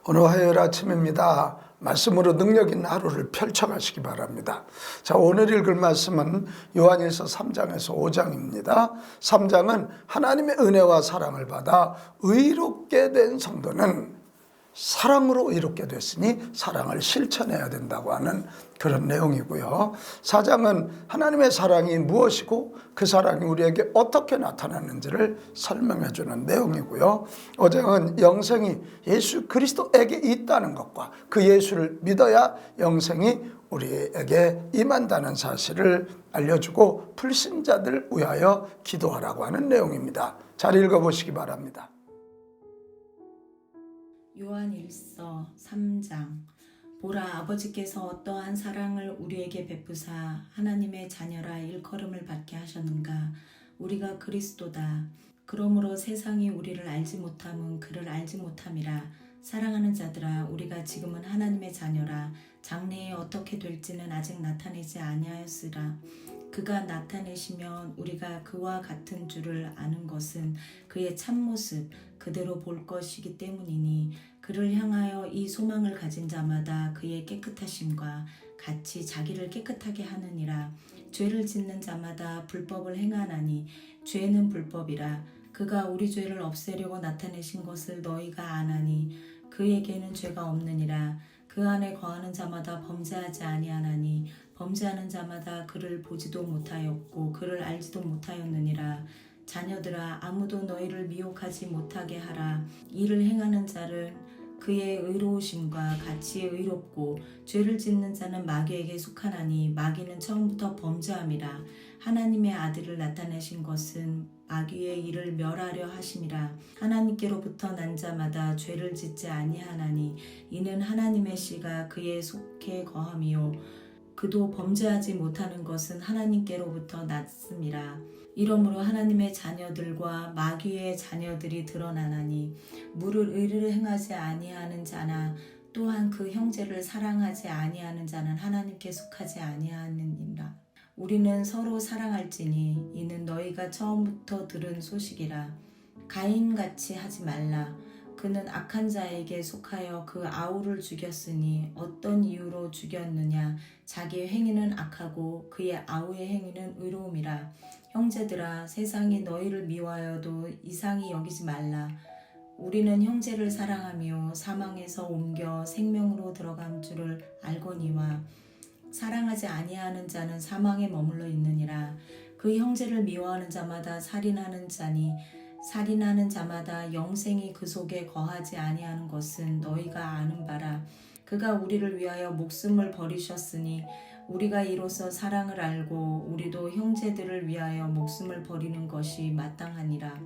오늘 화요일 아침입니다. 말씀으로 능력 있는 하루를 펼쳐가시기 바랍니다. 자, 오늘 읽을 말씀은 요한일서 3장에서 5장입니다. 3장은 하나님의 은혜와 사랑을 받아 의롭게 된 성도는 사랑으로 의롭게 됐으니 사랑을 실천해야 된다고 하는 그런 내용이고요. 4장은 하나님의 사랑이 무엇이고 그 사랑이 우리에게 어떻게 나타나는지를 설명해 주는 내용이고요. 5장은 영생이 예수 그리스도에게 있다는 것과 그 예수를 믿어야 영생이 우리에게 임한다는 사실을 알려주고 불신자들 위하여 기도하라고 하는 내용입니다. 잘 읽어보시기 바랍니다. 요한일서 3장. 보라, 아버지께서 어떠한 사랑을 우리에게 베푸사 하나님의 자녀라 일컬음을 받게 하셨는가. 우리가 그리스도다. 그러므로 세상이 우리를 알지 못함은 그를 알지 못함이라. 사랑하는 자들아, 우리가 지금은 하나님의 자녀라. 장래에 어떻게 될지는 아직 나타내지 아니하였으라. 그가 나타내시면 우리가 그와 같은 줄을 아는 것은 그의 참모습 그대로 볼 것이기 때문이니, 그를 향하여 이 소망을 가진 자마다 그의 깨끗하심과 같이 자기를 깨끗하게 하느니라. 죄를 짓는 자마다 불법을 행하나니 죄는 불법이라. 그가 우리 죄를 없애려고 나타내신 것을 너희가 아나니 그에게는 죄가 없느니라. 그 안에 거하는 자마다 범죄하지 아니하나니 범죄하는 자마다 그를 보지도 못하였고 그를 알지도 못하였느니라. 자녀들아, 아무도 너희를 미혹하지 못하게 하라. 이를 행하는 자를 그의 의로우심과 같이 의롭고 죄를 짓는 자는 마귀에게 속하나니 마귀는 처음부터 범죄함이라. 하나님의 아들을 나타내신 것은 마귀의 일을 멸하려 하심이라. 하나님께로부터 난 자마다 죄를 짓지 아니하나니 이는 하나님의 씨가 그에 속해 거함이요 그도 범죄하지 못하는 것은 하나님께로부터 났음이라. 이러므로 하나님의 자녀들과 마귀의 자녀들이 드러나나니 물을 의를 행하지 아니하는 자나 또한 그 형제를 사랑하지 아니하는 자는 하나님께 속하지 아니하느니라. 우리는 서로 사랑할지니 이는 너희가 처음부터 들은 소식이라. 가인같이 하지 말라. 그는 악한 자에게 속하여 그 아우를 죽였으니 어떤 이유로 죽였느냐. 자기의 행위는 악하고 그의 아우의 행위는 의로움이라. 형제들아, 세상이 너희를 미워하여도 이상히 여기지 말라. 우리는 형제를 사랑하며 사망에서 옮겨 생명으로 들어간 줄을 알거니와 사랑하지 아니하는 자는 사망에 머물러 있느니라. 그 형제를 미워하는 자마다 살인하는 자니 살인하는 자마다 영생이 그 속에 거하지 아니하는 것은 너희가 아는 바라. 그가 우리를 위하여 목숨을 버리셨으니 우리가 이로써 사랑을 알고 우리도 형제들을 위하여 목숨을 버리는 것이 마땅하니라.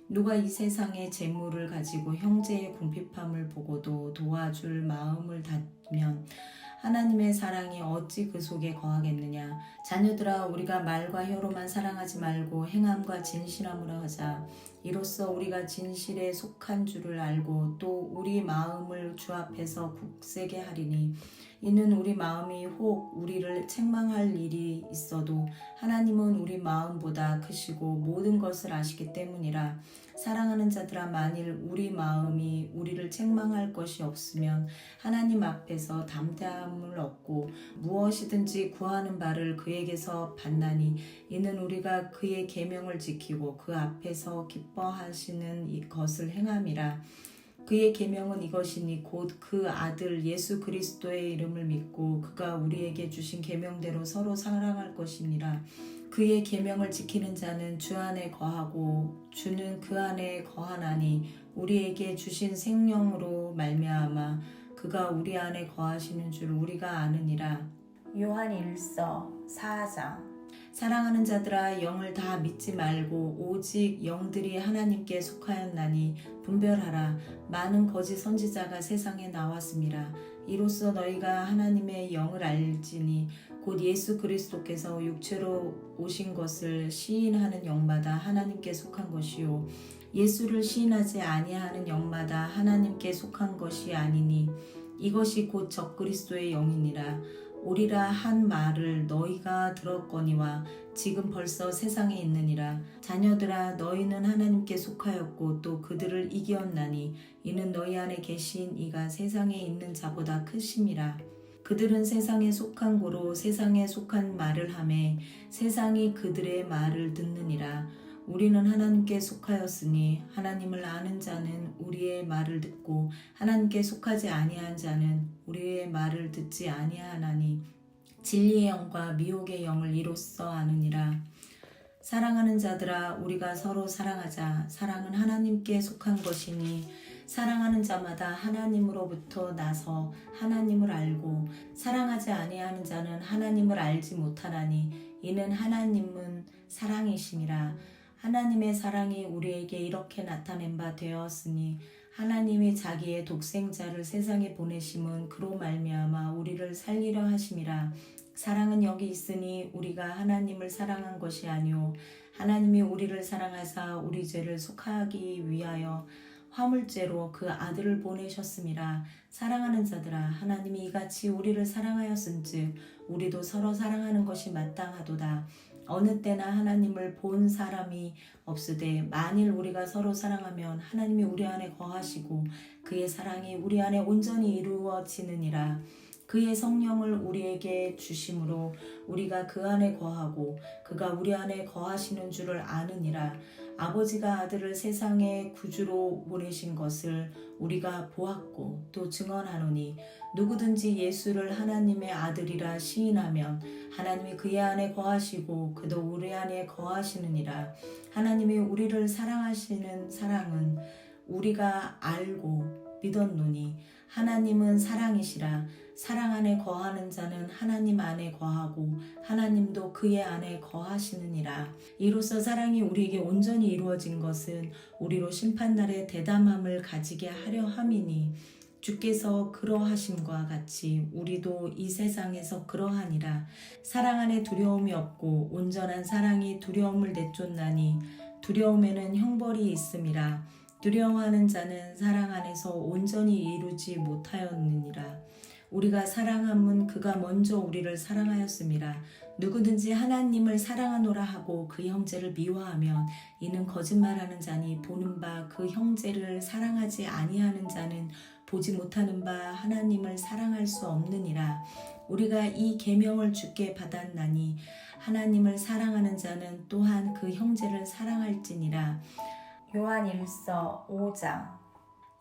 누가 이 세상의 재물을 가지고 형제의 궁핍함을 보고도 도와줄 마음을 닫으면 하나님의 사랑이 어찌 그 속에 거하겠느냐. 자녀들아, 우리가 말과 혀로만 사랑하지 말고 행함과 진실함으로 하자. 이로써 우리가 진실에 속한 줄을 알고 또 우리 마음을 주 앞에서 굳세게 하리니, 이는 우리 마음이 혹 우리를 책망할 일이 있어도 하나님은 우리 마음보다 크시고 모든 것을 아시기 때문이라. 사랑하는 자들아, 만일 우리 마음이 우리를 책망할 것이 없으면 하나님 앞에서 담대함을 얻고 무엇이든지 구하는 바를 그에게서 받나니 이는 우리가 그의 계명을 지키고 그 앞에서 기뻐하시는 것을 행함이라. 그의 계명은 이것이니 곧 그 아들 예수 그리스도의 이름을 믿고 그가 우리에게 주신 계명대로 서로 사랑할 것이니라. 그의 계명을 지키는 자는 주 안에 거하고 주는 그 안에 거하나니 우리에게 주신 생명으로 말미암아 그가 우리 안에 거하시는 줄 우리가 아느니라. 요한일서 4장. 사랑하는 자들아, 영을 다 믿지 말고 오직 영들이 하나님께 속하였나니 분별하라. 많은 거짓 선지자가 세상에 나왔음이라. 이로써 너희가 하나님의 영을 알지니 곧 예수 그리스도께서 육체로 오신 것을 시인하는 영마다 하나님께 속한 것이요 예수를 시인하지 아니하는 영마다 하나님께 속한 것이 아니니 이것이 곧 적그리스도의 영이니라. 오리라 한 말을 너희가 들었거니와 지금 벌써 세상에 있느니라. 자녀들아, 너희는 하나님께 속하였고 또 그들을 이기었나니 이는 너희 안에 계신 이가 세상에 있는 자보다 크심이라. 그들은 세상에 속한 고로 세상에 속한 말을 하매 세상이 그들의 말을 듣느니라. 우리는 하나님께 속하였으니 하나님을 아는 자는 우리의 말을 듣고 하나님께 속하지 아니한 자는 우리의 말을 듣지 아니하나니 진리의 영과 미혹의 영을 이로써 아느니라. 사랑하는 자들아, 우리가 서로 사랑하자. 사랑은 하나님께 속한 것이니 사랑하는 자마다 하나님으로부터 나서 하나님을 알고 사랑하지 아니하는 자는 하나님을 알지 못하나니 이는 하나님은 사랑이심이라. 하나님의 사랑이 우리에게 이렇게 나타낸 바 되었으니 하나님이 자기의 독생자를 세상에 보내심은 그로 말미암아 우리를 살리려 하심이라. 사랑은 여기 있으니 우리가 하나님을 사랑한 것이 아니오 하나님이 우리를 사랑하사 우리 죄를 속하기 위하여 화물죄로 그 아들을 보내셨음이라. 사랑하는 자들아, 하나님이 이같이 우리를 사랑하였은즉 우리도 서로 사랑하는 것이 마땅하도다. 어느 때나 하나님을 본 사람이 없으되 만일 우리가 서로 사랑하면 하나님이 우리 안에 거하시고 그의 사랑이 우리 안에 온전히 이루어지느니라. 그의 성령을 우리에게 주심으로 우리가 그 안에 거하고 그가 우리 안에 거하시는 줄을 아느니라. 아버지가 아들을 세상의 구주로 보내신 것을 우리가 보았고 또 증언하노니 누구든지 예수를 하나님의 아들이라 시인하면 하나님이 그의 안에 거하시고 그도 우리 안에 거하시느니라. 하나님이 우리를 사랑하시는 사랑은 우리가 알고 믿었노니 하나님은 사랑이시라. 사랑 안에 거하는 자는 하나님 안에 거하고 하나님도 그의 안에 거하시느니라. 이로써 사랑이 우리에게 온전히 이루어진 것은 우리로 심판날에 대담함을 가지게 하려 함이니 주께서 그러하심과 같이 우리도 이 세상에서 그러하니라. 사랑 안에 두려움이 없고 온전한 사랑이 두려움을 내쫓나니 두려움에는 형벌이 있음이라. 두려워하는 자는 사랑 안에서 온전히 이루지 못하였느니라. 우리가 사랑함은 그가 먼저 우리를 사랑하였음이라. 누구든지 하나님을 사랑하노라 하고 그 형제를 미워하면 이는 거짓말하는 자니 보는 바 그 형제를 사랑하지 아니하는 자는 보지 못하는 바 하나님을 사랑할 수 없느니라. 우리가 이 계명을 주께 받았나니 하나님을 사랑하는 자는 또한 그 형제를 사랑할지니라. 요한일서 5장.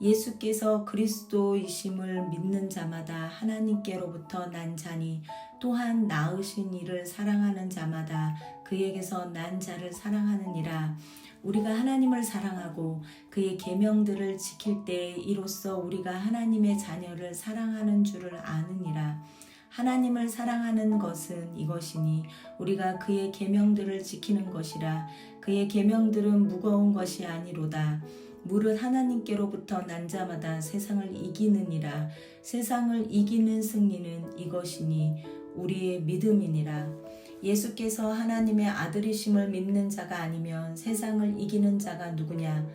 예수께서 그리스도이심을 믿는 자마다 하나님께로부터 난 자니 또한 낳으신 이를 사랑하는 자마다 그에게서 난 자를 사랑하느니라. 우리가 하나님을 사랑하고 그의 계명들을 지킬 때에 이로써 우리가 하나님의 자녀를 사랑하는 줄을 아느니라. 하나님을 사랑하는 것은 이것이니 우리가 그의 계명들을 지키는 것이라. 그의 계명들은 무거운 것이 아니로다. 무릇 하나님께로부터 난 자마다 세상을 이기느니라. 세상을 이기는 승리는 이것이니 우리의 믿음이니라. 예수께서 하나님의 아들이심을 믿는 자가 아니면 세상을 이기는 자가 누구냐?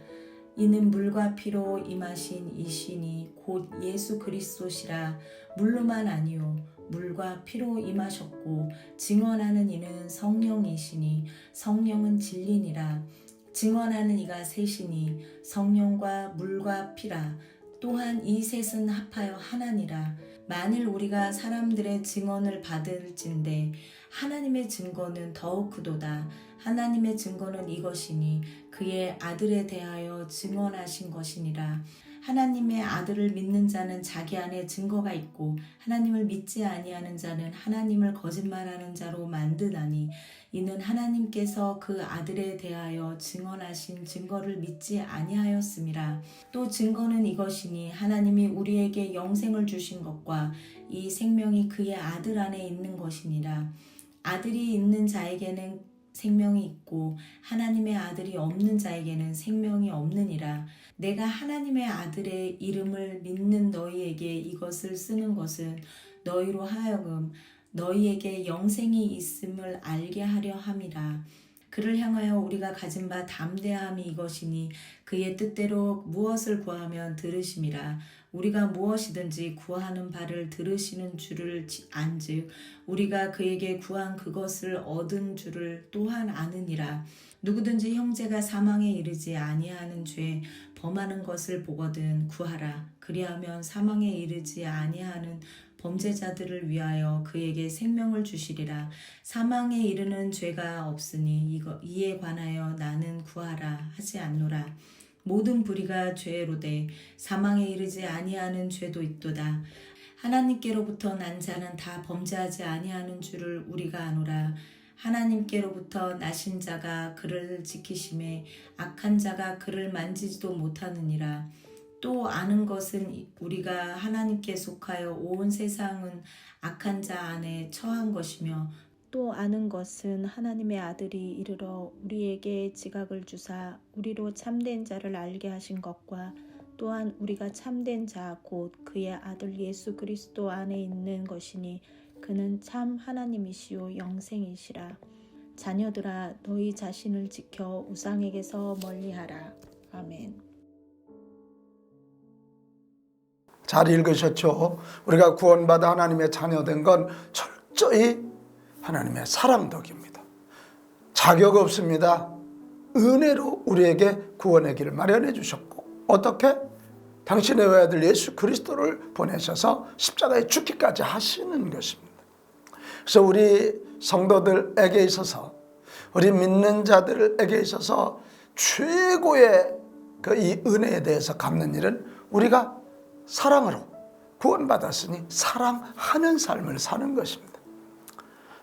이는 물과 피로 임하신 이시니 곧 예수 그리스도시라. 물로만 아니요 물과 피로 임하셨고 증언하는 이는 성령이시니 성령은 진리니라. 증언하는 이가 셋이니 성령과 물과 피라. 또한 이 셋은 합하여 하나니라. 만일 우리가 사람들의 증언을 받을진대 하나님의 증거는 더욱 크도다. 하나님의 증거는 이것이니 그의 아들에 대하여 증언하신 것이니라. 하나님의 아들을 믿는 자는 자기 안에 증거가 있고 하나님을 믿지 아니하는 자는 하나님을 거짓말하는 자로 만드나니 이는 하나님께서 그 아들에 대하여 증언하신 증거를 믿지 아니하였음이라. 또 증거는 이것이니 하나님이 우리에게 영생을 주신 것과 이 생명이 그의 아들 안에 있는 것이니라. 아들이 있는 자에게는 생명이 있고 하나님의 아들이 없는 자에게는 생명이 없느니라. 내가 하나님의 아들의 이름을 믿는 너희에게 이것을 쓰는 것은 너희로 하여금 너희에게 영생이 있음을 알게 하려 함이라. 그를 향하여 우리가 가진 바 담대함이 이것이니 그의 뜻대로 무엇을 구하면 들으심이라. 우리가 무엇이든지 구하는 바를 들으시는 줄을 안즉 우리가 그에게 구한 그것을 얻은 줄을 또한 아느니라. 누구든지 형제가 사망에 이르지 아니하는 죄 범하는 것을 보거든 구하라. 그리하면 사망에 이르지 아니하는 범죄자들을 위하여 그에게 생명을 주시리라. 사망에 이르는 죄가 없으니 이에 관하여 나는 구하라 하지 않노라. 모든 불의가 죄로되 사망에 이르지 아니하는 죄도 있도다. 하나님께로부터 난 자는 다 범죄하지 아니하는 줄을 우리가 아노라. 하나님께로부터 나신 자가 그를 지키심에 악한 자가 그를 만지지도 못하느니라. 또 아는 것은 우리가 하나님께 속하여 온 세상은 악한 자 안에 처한 것이며 또 아는 것은 하나님의 아들이 이르러 우리에게 지각을 주사 우리로 참된 자를 알게 하신 것과 또한 우리가 참된 자 곧 그의 아들 예수 그리스도 안에 있는 것이니 그는 참 하나님이시요 영생이시라. 자녀들아 너희 자신을 지켜 우상에게서 멀리하라. 아멘. 잘 읽으셨죠? 우리가 구원받아 하나님의 자녀된 건 철저히 하나님의 사랑 덕입니다. 자격 없습니다. 은혜로 우리에게 구원의 길을 마련해 주셨고, 어떻게? 당신의 외아들 예수 그리스도를 보내셔서 십자가에 죽기까지 하시는 것입니다. 그래서 우리 성도들에게 있어서, 우리 믿는 자들에게 있어서 최고의 이 은혜에 대해서 갚는 일은 우리가 사랑으로 구원받았으니 사랑하는 삶을 사는 것입니다.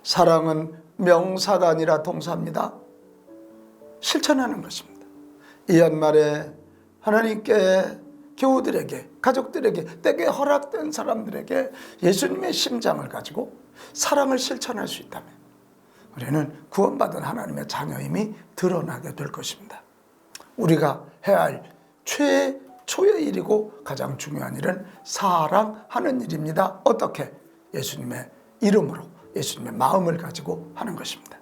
사랑은 명사가 아니라 동사입니다. 실천하는 것입니다. 이 연말에 하나님께 교우들에게, 가족들에게, 때에 허락된 사람들에게 예수님의 심장을 가지고 사랑을 실천할 수 있다면 우리는 구원받은 하나님의 자녀임이 드러나게 될 것입니다. 우리가 해야 할 최초의 일이고 가장 중요한 일은 사랑하는 일입니다. 어떻게? 예수님의 이름으로, 예수님의 마음을 가지고 하는 것입니다.